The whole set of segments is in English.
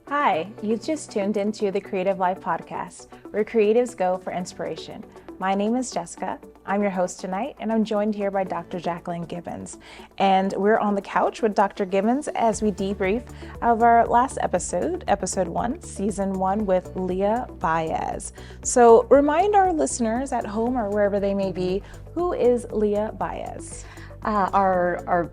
Hi, you just tuned into the Creative Life Podcast, where creatives go for inspiration. My name is Jessica. I'm your host tonight, and I'm joined here by Dr. Jaclyn Gibbons. And we're on the couch with Dr. Gibbons as we debrief of our last episode, episode 1, season 1 with Leia Baez. So remind our listeners at home or wherever they may be, who is Leia Baez? Our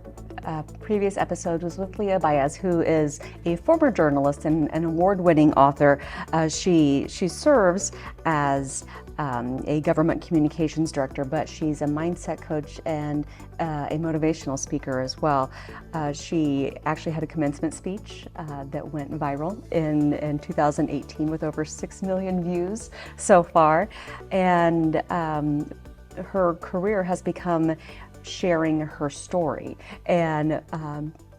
previous episode was with Leia Baez, who is a former journalist and an award-winning author. She serves as a government communications director, but she's a mindset coach and a motivational speaker as well. She actually had a commencement speech that went viral in 2018 with over 6 million views so far. And her career has become sharing her story. And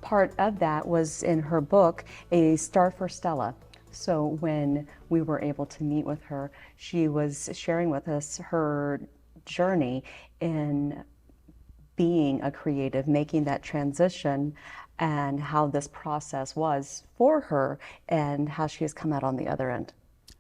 part of that was in her book, A Star for Stella. So when we were able to meet with her, she was sharing with us her journey in being a creative, making that transition, and how this process was for her and how she has come out on the other end.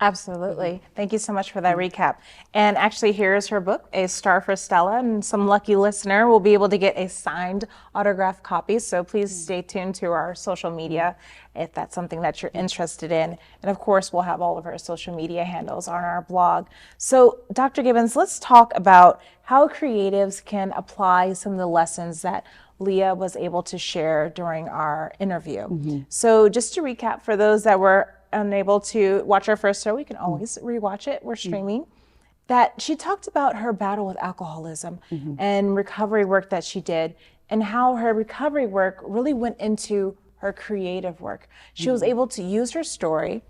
Absolutely. Thank you so much for that recap. And actually, here's her book, A Star for Stella, and some lucky listener will be able to get a signed autographed copy. So please stay tuned to our social media if that's something that you're interested in. And of course, we'll have all of our social media handles on our blog. So Dr. Gibbons, let's talk about how creatives can apply some of the lessons that Leia was able to share during our interview. So just to recap, for those that were unable to watch our first show, we can always rewatch it. We're streaming. That she talked about her battle with alcoholism and recovery work that she did, and how her recovery work really went into her creative work. She was able to use her story.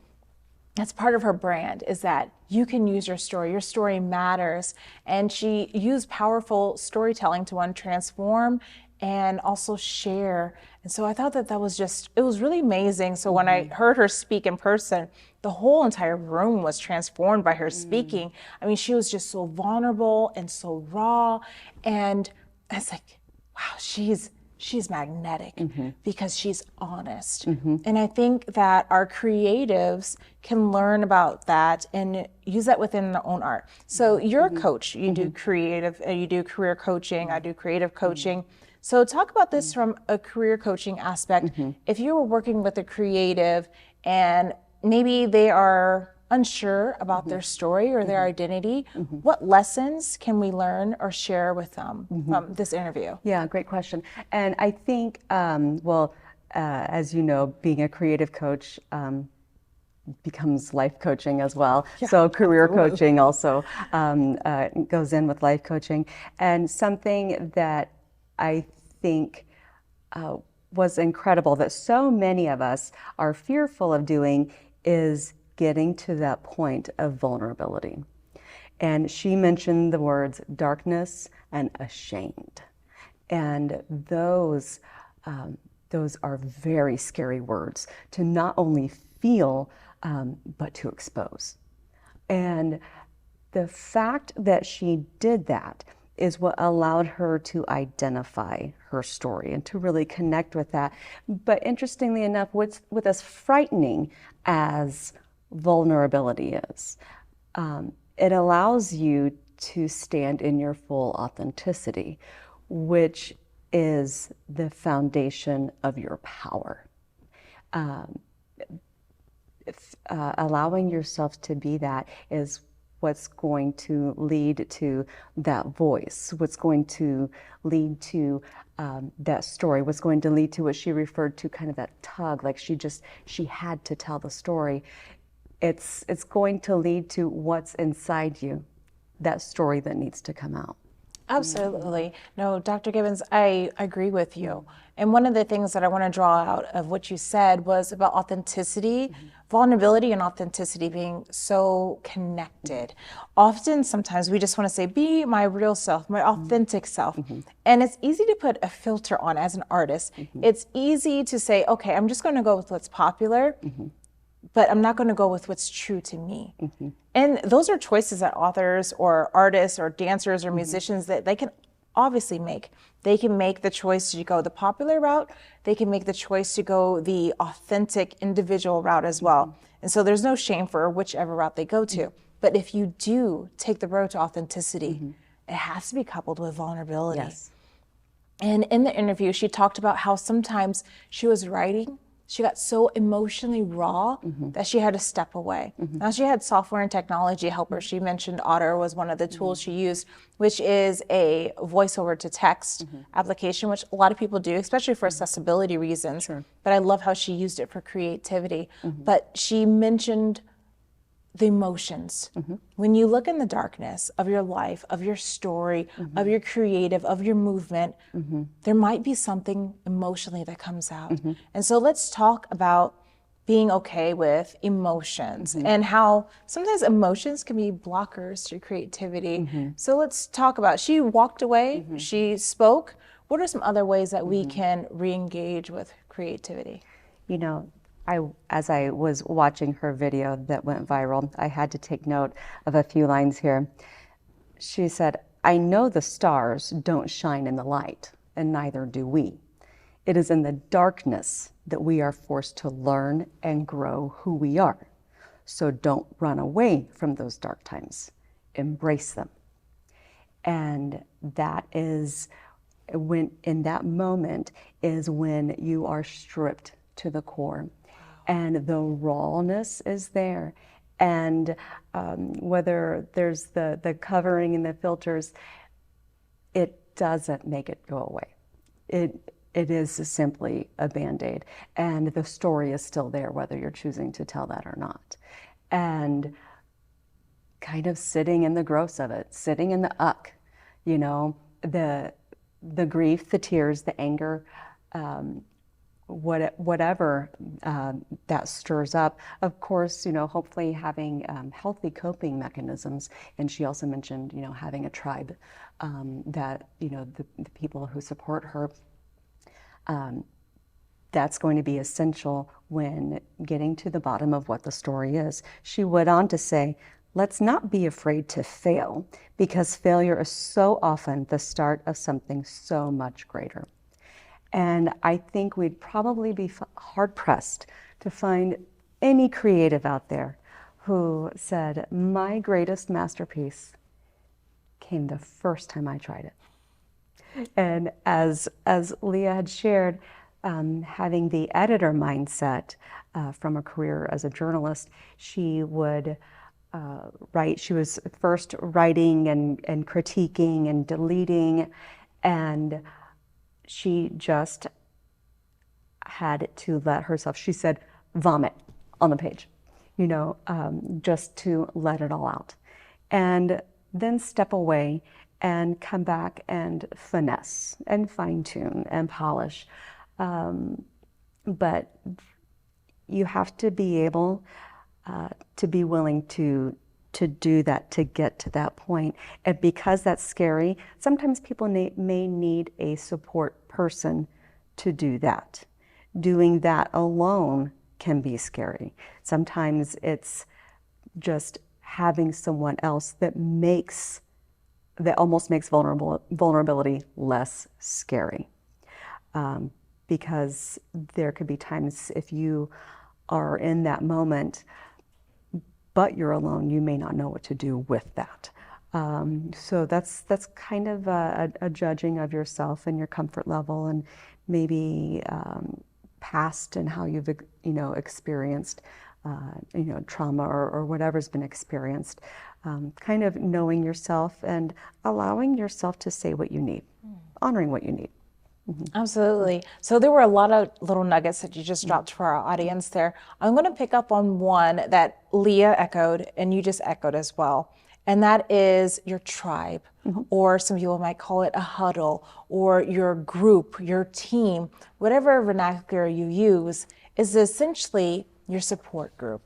That's part of her brand, is that you can use your story matters. And she used powerful storytelling to transform and also share. And so I thought that was it was really amazing. So when I heard her speak in person, the whole entire room was transformed by her speaking. I mean, she was just so vulnerable and so raw. And I was like, wow, she's magnetic because she's honest. And I think that our creatives can learn about that and use that within their own art. So you're a coach, you do you do career coaching, I do creative coaching. So talk about this from a career coaching aspect. If you were working with a creative and maybe they are unsure about their story or their identity, what lessons can we learn or share with them from this interview? Yeah, great question. And I think, as you know, being a creative coach becomes life coaching as well. Yeah, so career coaching also goes in with life coaching. And something that I think was incredible that so many of us are fearful of doing is getting to that point of vulnerability. And she mentioned the words darkness and ashamed. And those are very scary words to not only feel, but to expose. And the fact that she did that is what allowed her to identify her story and to really connect with that. But interestingly enough, what's as frightening as vulnerability is, it allows you to stand in your full authenticity, which is the foundation of your power. Allowing yourself to be that is what's going to lead to that voice, what's going to lead to that story, what's going to lead to what she referred to, kind of that tug, like she had to tell the story. It's going to lead to what's inside you, that story that needs to come out. Absolutely. No, Dr. Gibbons, I agree with you. And one of the things that I want to draw out of what you said was about authenticity, vulnerability and authenticity being so connected. Often, sometimes we just want to say, be my real self, my authentic self. And it's easy to put a filter on as an artist. It's easy to say, okay, I'm just going to go with what's popular, but I'm not going to go with what's true to me. And those are choices that authors or artists or dancers or musicians that they can obviously make. They can make the choice to go the popular route. They can make the choice to go the authentic individual route as well. And so there's no shame for whichever route they go to. But if you do take the road to authenticity, it has to be coupled with vulnerability. Yes. And in the interview, she talked about how sometimes she was writing, she got so emotionally raw that she had to step away. Now, she had software and technology help her. She mentioned Otter was one of the tools she used, which is a voiceover to text application, which a lot of people do, especially for accessibility reasons. But I love how she used it for creativity. But she mentioned the emotions. When you look in the darkness of your life, of your story, of your creative, of your movement, there might be something emotionally that comes out. And so let's talk about being okay with emotions and how sometimes emotions can be blockers to creativity. So let's talk about, she walked away, she spoke. What are some other ways that we can re-engage with creativity? You know, as I was watching her video that went viral, I had to take note of a few lines here. She said, "I know the stars don't shine in the light, and neither do we. It is in the darkness that we are forced to learn and grow who we are. So don't run away from those dark times. Embrace them." And that is when, in that moment, is when you are stripped to the core. And the rawness is there. And whether there's the covering and the filters, it doesn't make it go away. It is simply a Band-Aid. And the story is still there, whether you're choosing to tell that or not. And kind of sitting in the gross of it, sitting in the uck, you know, the grief, the tears, the anger, whatever that stirs up. Of course, you know, hopefully having healthy coping mechanisms. And she also mentioned, you know, having a tribe that, you know, the people who support her, that's going to be essential when getting to the bottom of what the story is. She went on to say, "Let's not be afraid to fail, because failure is so often the start of something so much greater." And I think we'd probably be hard-pressed to find any creative out there who said, "My greatest masterpiece came the first time I tried it." And as Leia had shared, having the editor mindset from a career as a journalist, she would write. She was first writing and critiquing and deleting, and she just had to let herself, she said, vomit on the page, you know, just to let it all out. And then step away and come back and finesse and fine tune and polish. But you have to be able to be willing to do that, to get to that point. And because that's scary, sometimes people may need a support person to do that. Doing that alone can be scary. Sometimes it's just having someone else that almost makes vulnerability less scary. Because there could be times if you are in that moment, but you're alone, you may not know what to do with that. So that's kind of a judging of yourself and your comfort level, and maybe past and how you've experienced trauma or whatever's been experienced. Kind of knowing yourself and allowing yourself to say what you need, honoring what you need. Absolutely. So there were a lot of little nuggets that you just dropped for our audience there. I'm going to pick up on one that Leia echoed and you just echoed as well. And that is your tribe, or some people might call it a huddle, or your group, your team, whatever vernacular you use, is essentially your support group.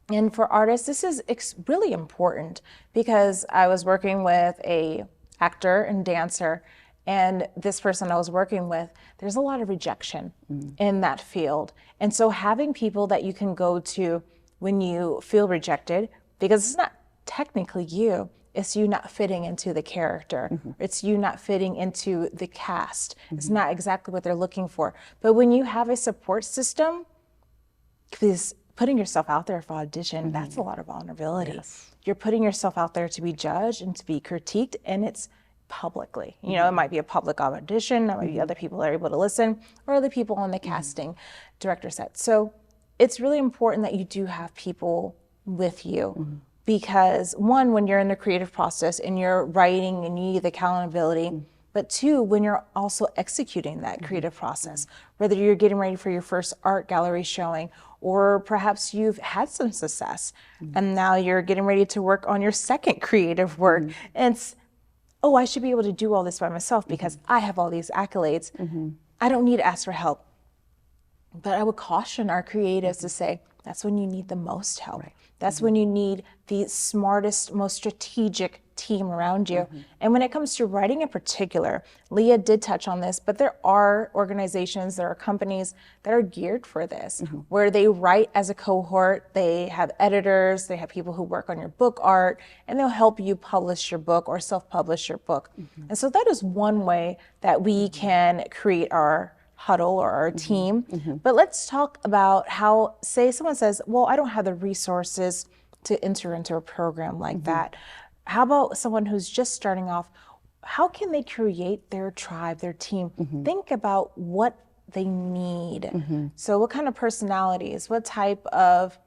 And for artists, this is really important, because I was working with an actor and dancer, and this person I was working with, there's a lot of rejection in that field. And so having people that you can go to when you feel rejected, because it's not technically you, it's you not fitting into the character. It's you not fitting into the cast. It's not exactly what they're looking for. But when you have a support system, because putting yourself out there for audition, that's a lot of vulnerability. Yes. You're putting yourself out there to be judged and to be critiqued, and it's publicly. You know, it might be a public audition, there might be other people that are able to listen, or other people on the casting director set. So it's really important that you do have people with you, because one, when you're in the creative process and you're writing and you need the accountability, but two, when you're also executing that creative process, whether you're getting ready for your first art gallery showing, or perhaps you've had some success and now you're getting ready to work on your second creative work. And it's, oh, I should be able to do all this by myself because I have all these accolades. I don't need to ask for help. But I would caution our creatives to say, that's when you need the most help. That's when you need the smartest, most strategic team around you. And when it comes to writing in particular, Leia did touch on this, but there are organizations, there are companies that are geared for this, where they write as a cohort, they have editors, they have people who work on your book art, and they'll help you publish your book or self-publish your book. And so that is one way that we can create our huddle or our team. But let's talk about how, say someone says, well, I don't have the resources to enter into a program like that. How about someone who's just starting off? How can they create their tribe, their team? Think about what they need. So what kind of personalities, what type of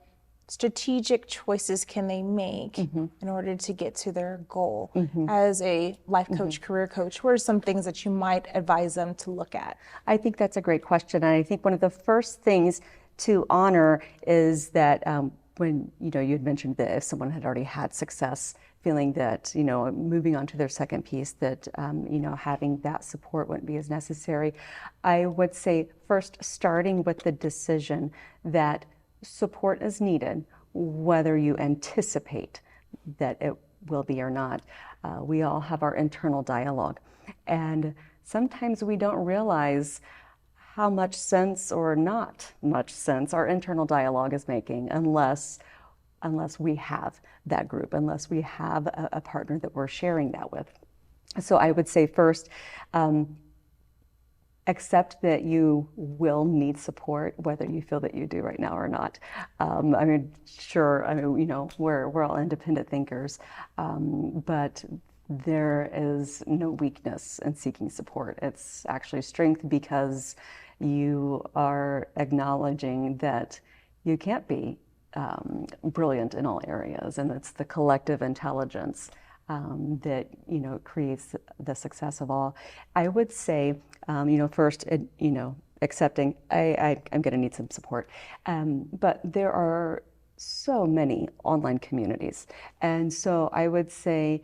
strategic choices can they make in order to get to their goal? As a life coach, career coach, what are some things that you might advise them to look at? I think that's a great question. And I think one of the first things to honor is that when, you had mentioned that if someone had already had success, feeling that, moving on to their second piece, that, having that support wouldn't be as necessary. I would say first, starting with the decision that support is needed, whether you anticipate that it will be or not. We all have our internal dialogue, and sometimes we don't realize how much sense or not much sense our internal dialogue is making unless we have that group, unless we have a partner that we're sharing that with. So I would say first, accept that you will need support, whether you feel that you do right now or not. We're all independent thinkers, but there is no weakness in seeking support. It's actually strength, because you are acknowledging that you can't be brilliant in all areas, and it's the collective intelligence that creates the success of all. I would say, first, accepting I'm going to need some support, but there are so many online communities, and so I would say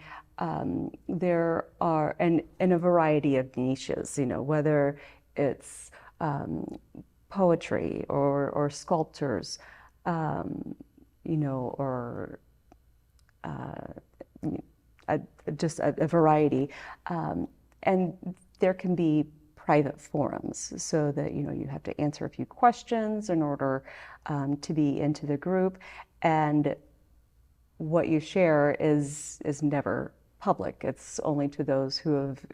there are, and in a variety of niches, whether it's poetry or sculptors, or just a variety, and there can be private forums, so that you have to answer a few questions in order to be into the group, and what you share is never public. It's only to those who have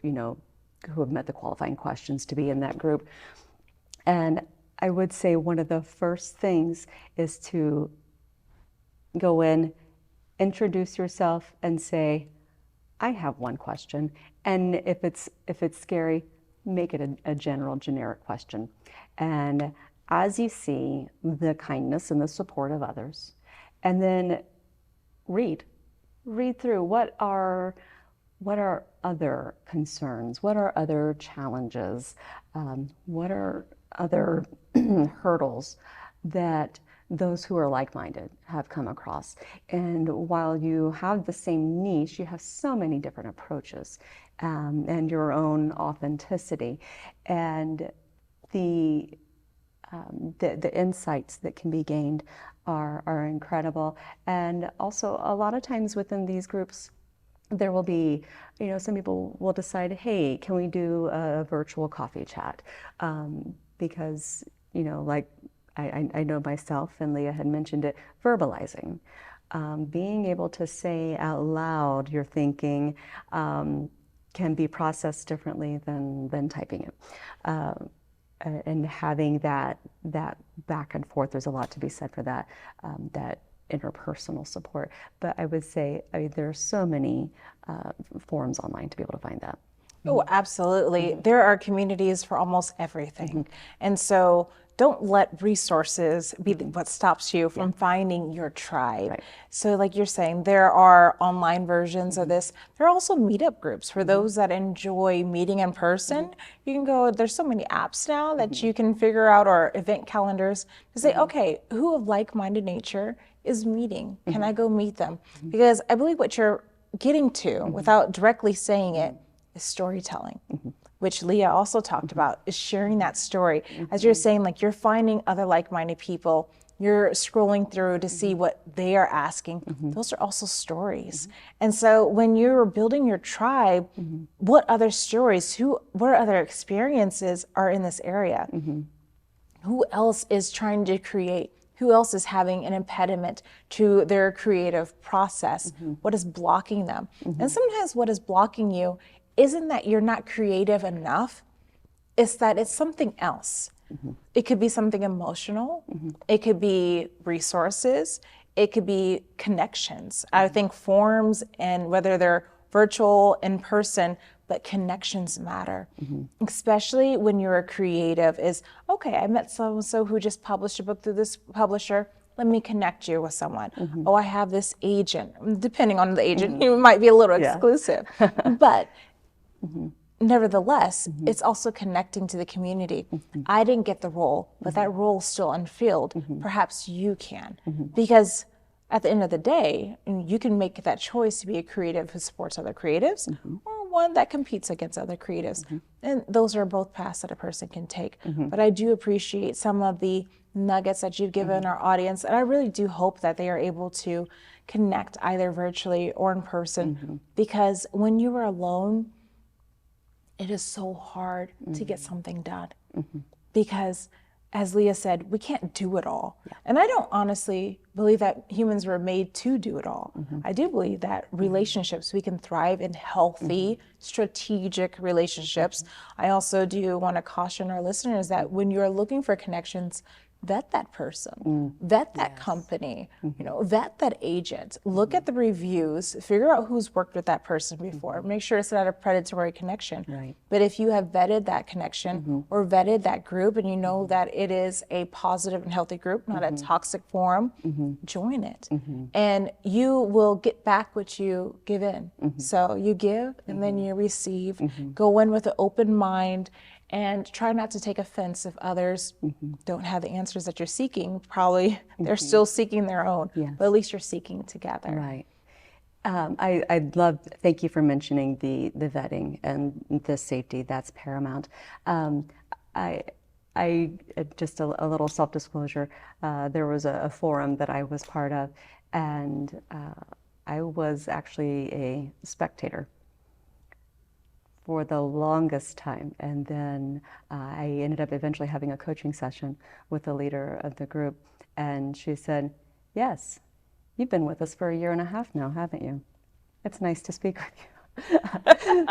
met the qualifying questions to be in that group. And I would say one of the first things is to go in, introduce yourself, and say, I have one question. And if it's scary, make it a general, generic question. And as you see the kindness and the support of others, and then read through what are other concerns, what are other challenges, what are other hurdles that those who are like-minded have come across. And while you have the same niche, you have so many different approaches, and your own authenticity, and the insights that can be gained are incredible. And also, a lot of times within these groups, there will be, some people will decide, hey, can we do a virtual coffee chat? Because, like I know myself, and Leia had mentioned it, verbalizing being able to say out loud your thinking can be processed differently than typing it. And having that back and forth, there's a lot to be said for that, that interpersonal support. But I would say, there are so many forums online to be able to find that. Oh, absolutely. There are communities for almost everything. And so don't let resources be what stops you from finding your tribe. Right. So like you're saying, there are online versions of this. There are also meetup groups for those that enjoy meeting in person. You can go, there's so many apps now that you can figure out, or event calendars, to say, okay, who of like-minded nature is meeting? Can I go meet them? Because I believe what you're getting to, without directly saying it, is storytelling, which Leia also talked about, is sharing that story. As you're saying, like you're finding other like-minded people, you're scrolling through to see what they are asking. Those are also stories. And so when you're building your tribe, what other stories, what other experiences are in this area? Who else is trying to create? Who else is having an impediment to their creative process? What is blocking them? And sometimes what is blocking you isn't that you're not creative enough, it's that it's something else. It could be something emotional, it could be resources, it could be connections. I think forums, and whether they're virtual, in person, but connections matter. Especially when you're a creative, is, okay, I met so-and-so who just published a book through this publisher. Let me connect you with someone. Oh, I have this agent. Depending on the agent, you might be a little exclusive. But nevertheless, it's also connecting to the community. I didn't get the role, but that role is still unfilled. Perhaps you can. Because at the end of the day, you can make that choice to be a creative who supports other creatives, or one that competes against other creatives. And those are both paths that a person can take. But I do appreciate some of the nuggets that you've given our audience, and I really do hope that they are able to connect either virtually or in person, because when you are alone, it is so hard to get something done. Because, as Leia said, we can't do it all. And I don't honestly believe that humans were made to do it all. I do believe that relationships, we can thrive in healthy, strategic relationships. I also do want to caution our listeners that when you're looking for connections, vet that person, vet that company, vet that agent, look at the reviews, figure out who's worked with that person before, make sure it's not a predatory connection. Right. But if you have vetted that connection or vetted that group, and you know that it is a positive and healthy group, not a toxic forum, join it. And you will get back what you give in. So you give and then you receive. Go in with an open mind, and try not to take offense if others don't have the answers that you're seeking. Probably they're still seeking their own, but at least you're seeking together. Right. I'd love, thank you for mentioning the vetting and the safety. That's paramount. I just a little self-disclosure. There was a forum that I was part of, and I was actually a spectator for the longest time. And then I ended up eventually having a coaching session with the leader of the group. And she said, yes, you've been with us for 1.5 years now, haven't you? It's nice to speak with you.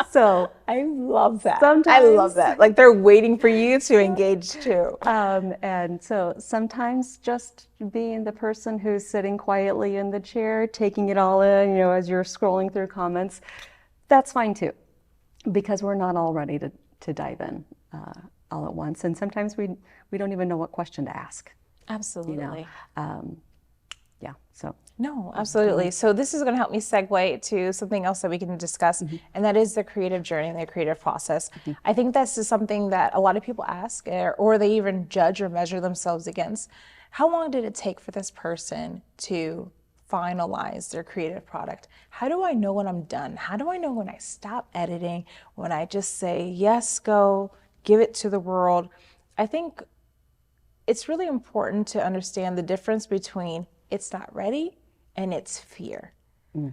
So I love that. Sometimes, I love that. Like they're waiting for you to engage too. And so sometimes just being the person who's sitting quietly in the chair, taking it all in, as you're scrolling through comments, that's fine too. Because we're not all ready to dive in all at once. And sometimes we don't even know what question to ask. Absolutely. So. No, absolutely. So this is going to help me segue to something else that we can discuss, and that is the creative journey and the creative process. I think this is something that a lot of people ask, or they even judge or measure themselves against. How long did it take for this person to finalize their creative product? How do I know when I'm done? How do I know when I stop editing, when I just say, yes, go, give it to the world? I think it's really important to understand the difference between it's not ready and it's fear.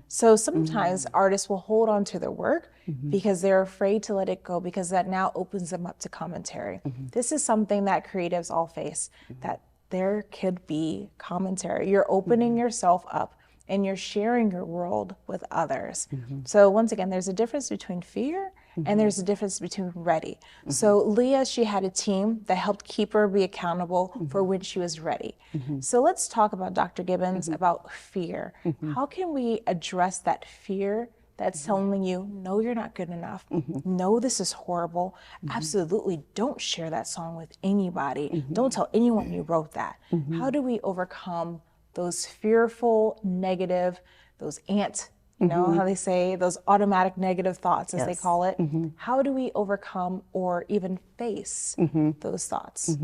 So sometimes artists will hold on to their work because they're afraid to let it go, because that now opens them up to commentary. This is something that creatives all face, that there could be commentary. You're opening yourself up and you're sharing your world with others. So once again, there's a difference between fear and there's a difference between ready. So Leah, she had a team that helped keep her be accountable for when she was ready. So let's talk about, Dr. Gibbons, about fear. How can we address that fear that's telling you, no, you're not good enough. No, this is horrible. Absolutely don't share that song with anybody. Don't tell anyone you wrote that. How do we overcome those fearful, negative, those you know how they say, those automatic negative thoughts, as they call it? How do we overcome or even face those thoughts?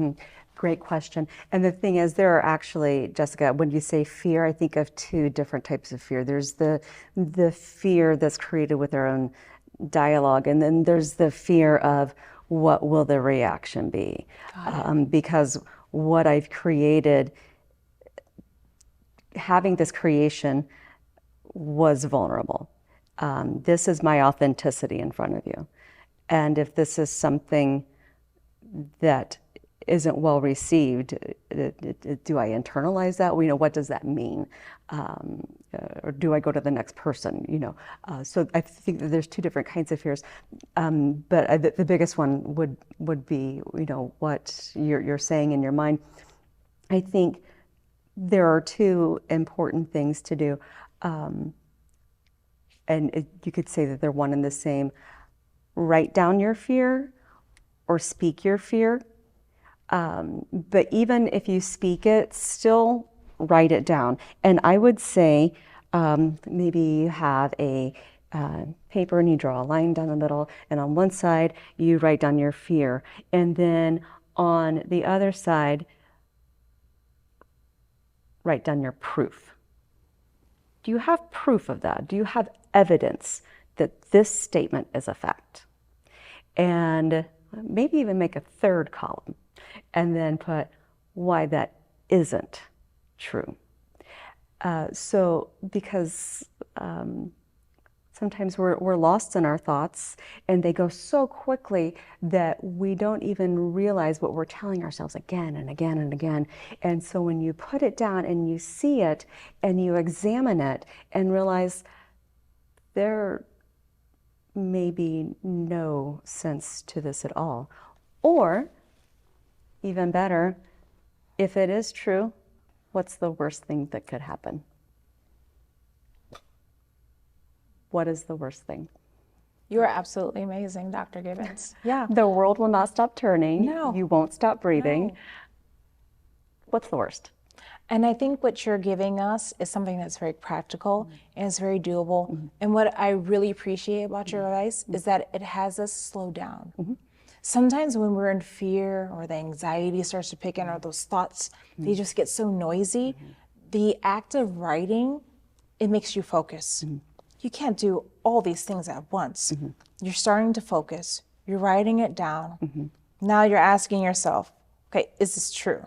Great question. And the thing is, there are actually, Jessica, when you say fear, I think of two different types of fear. There's the fear that's created with our own dialogue, and then there's the fear of what will the reaction be? Because what I've created, having this creation was vulnerable. This is my authenticity in front of you. And if this is something that isn't well received, do I internalize that? You know, what does that mean? Or do I go to the next person? You know, so I think that there's two different kinds of fears. But the biggest one would be, you know, what you're saying in your mind. I think there are two important things to do. You could say that they're one and the same. Write down your fear or speak your fear. But even if you speak it, still write it down. And I would say maybe you have a paper and you draw a line down the middle, and on one side you write down your fear, and then on the other side write down your proof. Do you have proof of that? Do you have evidence that this statement is a fact? And maybe even make a third column and then put why that isn't true. Because sometimes we're lost in our thoughts, and they go so quickly that we don't even realize what we're telling ourselves again and again and again. And so when you put it down and you see it and you examine it and realize there may be no sense to this at all, or even better, if it is true, what's the worst thing that could happen? What is the worst thing? You are absolutely amazing, Dr. Gibbons. Yeah. The world will not stop turning. No. You won't stop breathing. No. What's the worst? And I think what you're giving us is something that's very practical and it's very doable. And what I really appreciate about your advice is that it has us slow down. Sometimes when we're in fear or the anxiety starts to pick in, or those thoughts, they just get so noisy. The act of writing, it makes you focus. You can't do all these things at once. You're starting to focus. You're writing it down. Now you're asking yourself, okay, is this true?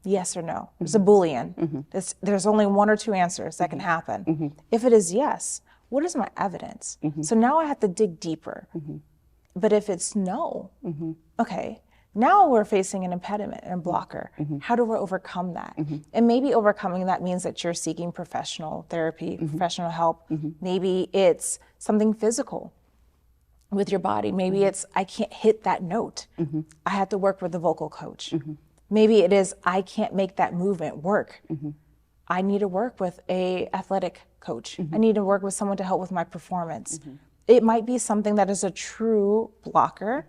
Yes or no? It's a Boolean. There's only one or two answers that can happen. If it is yes, what is my evidence? So now I have to dig deeper. But if it's no, okay, now we're facing an impediment and a blocker. How do we overcome that? And maybe overcoming that means that you're seeking professional therapy, professional help. Maybe it's something physical with your body. Maybe it's, I can't hit that note. I have to work with a vocal coach. Maybe it is, I can't make that movement work. I need to work with a athletic coach. I need to work with someone to help with my performance. It might be something that is a true blocker,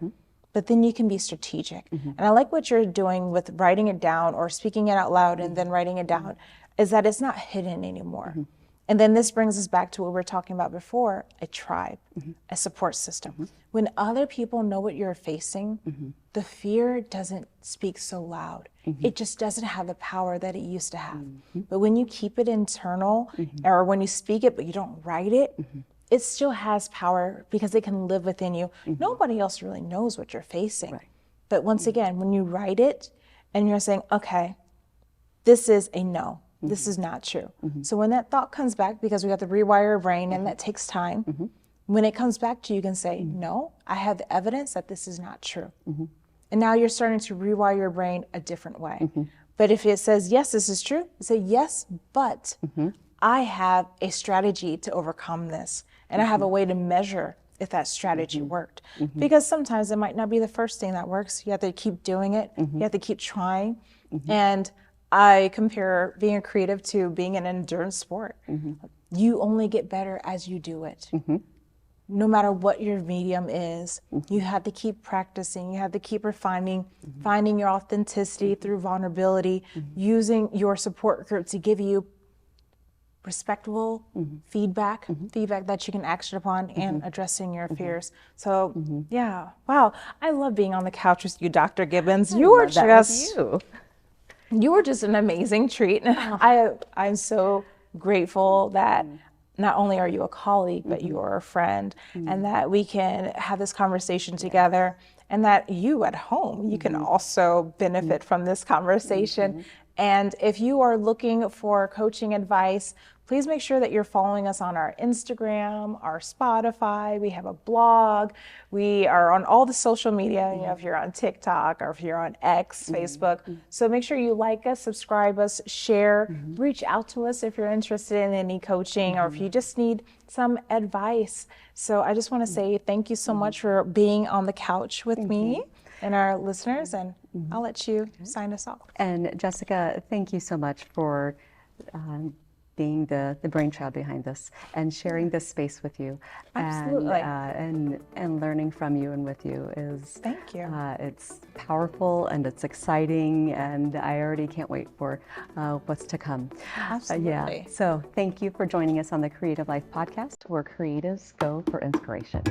but then you can be strategic. And I like what you're doing with writing it down or speaking it out loud and then writing it down, is that it's not hidden anymore. And then this brings us back to what we were talking about before, a tribe, a support system. When other people know what you're facing, the fear doesn't speak so loud. It just doesn't have the power that it used to have. But when you keep it internal, or when you speak it but you don't write it, it still has power because it can live within you. Nobody else really knows what you're facing. But once again, when you write it and you're saying, okay, this is a no. This is not true. So when that thought comes back, because we have to rewire our brain and that takes time, when it comes back to you, you can say, no, I have the evidence that this is not true. And now you're starting to rewire your brain a different way. But if it says, yes, this is true, say, yes, but I have a strategy to overcome this, and I have a way to measure if that strategy worked. Because sometimes it might not be the first thing that works. You have to keep doing it. You have to keep trying. And I compare being a creative to being an endurance sport. You only get better as you do it. No matter what your medium is, you have to keep practicing, you have to keep refining, finding your authenticity through vulnerability, using your support group to give you respectable feedback that you can action upon, and addressing your fears. So yeah, wow, I love being on the couch with you, Dr. Gibbons. You are just an amazing treat. I'm so grateful that not only are you a colleague, but you are a friend, and that we can have this conversation together, and that you at home, you can also benefit from this conversation. And if you are looking for coaching advice, please make sure that you're following us on our Instagram, our Spotify. We have a blog. We are on all the social media, you know, if you're on TikTok or if you're on X, Facebook. So make sure you like us, subscribe us, share, reach out to us if you're interested in any coaching or if you just need some advice. So I just want to say thank you so much for being on the couch with me and our listeners, and I'll let you sign us off. And Jessica, thank you so much for being the brainchild behind this and sharing this space with you. Absolutely. And learning from you and with you is, thank you. It's powerful and it's exciting, and I already can't wait for what's to come. Absolutely. So thank you for joining us on the Creative Life Podcast, where creatives go for inspiration.